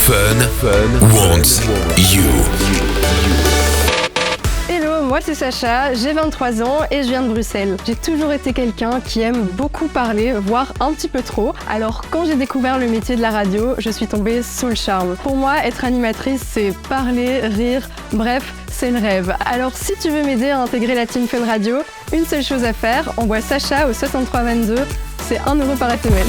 Fun wants you. Hello, moi c'est Sacha, j'ai 23 ans et je viens de Bruxelles. J'ai toujours été quelqu'un qui aime beaucoup parler, voire un petit peu trop. Alors quand j'ai découvert le métier de la radio, je suis tombée sous le charme. Pour moi, être animatrice, c'est parler, rire, bref, c'est le rêve. Alors si tu veux m'aider à intégrer la Team Fun Radio, une seule chose à faire, envoie Sacha au 6322, c'est 1 € par SMS.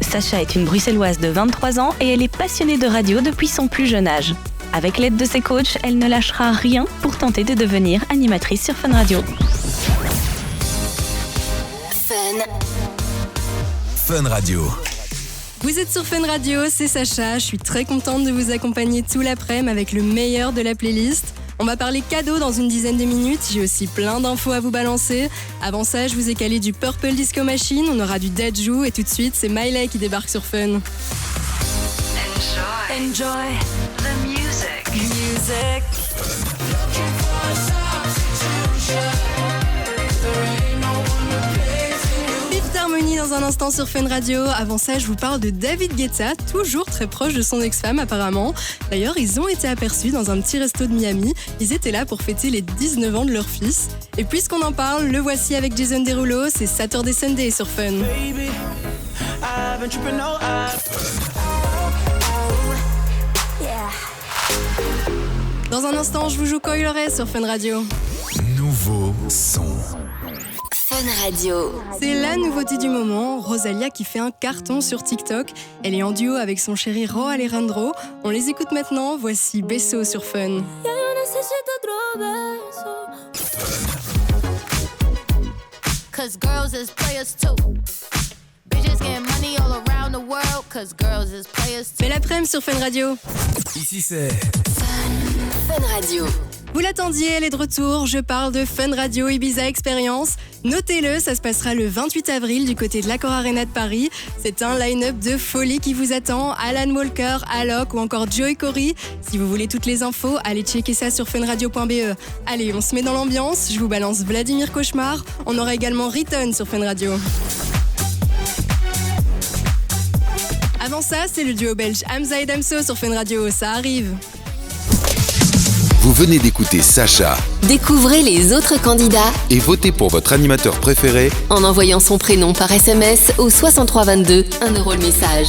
Sacha est une bruxelloise de 23 ans et elle est passionnée de radio depuis son plus jeune âge. Avec l'aide de ses coachs, elle ne lâchera rien pour tenter de devenir animatrice sur Fun Radio. Fun Radio. Vous êtes sur Fun Radio, c'est Sacha, je suis très contente de vous accompagner tout l'après-midi avec le meilleur de la playlist. On va parler cadeaux dans une dizaine de minutes, j'ai aussi plein d'infos à vous balancer. Avant ça, je vous ai calé du Purple Disco Machine, on aura du Dajou et tout de suite, c'est Miley qui débarque sur Fun. Enjoy the music. Fifth Harmony dans un instant sur Fun Radio. Avant ça, je vous parle de David Guetta, toujours très proche de son ex-femme apparemment. D'ailleurs, ils ont été aperçus dans un petit resto de Miami. Ils étaient là pour fêter les 19 ans de leur fils. Et puisqu'on en parle, le voici avec Jason Derulo, c'est Saturday Sunday sur Fun. Baby, I've been tripping no Dans un instant, je vous joue Coil Ray sur Fun Radio. Nouveau son. Fun Radio. C'est la nouveauté du moment, Rosalia qui fait un carton sur TikTok. Elle est en duo avec son chéri Ro Alejandro. On les écoute maintenant, voici Beso sur Fun. Cause girls is players too. Bitches getting money all around the world. Cause girls is players too. Mais l'après-midi sur Fun Radio. Ici c'est Fun Radio. Vous l'attendiez, elle est de retour. Je parle de Fun Radio Ibiza Experience. Notez-le, ça se passera le 28 avril du côté de l'Accor Arena de Paris. C'est un line-up de folie qui vous attend. Alan Walker, Alok ou encore Joey Corey. Si vous voulez toutes les infos, allez checker ça sur funradio.be. Allez, on se met dans l'ambiance. Je vous balance Vladimir Cauchemar. On aura également Riton sur Fun Radio. Avant ça, c'est le duo belge Hamza et Damso sur Fun Radio. Ça arrive. Vous venez d'écouter Sacha Découvrez les autres candidats et votez pour votre animateur préféré en envoyant son prénom par SMS au 6322, 1 € le message.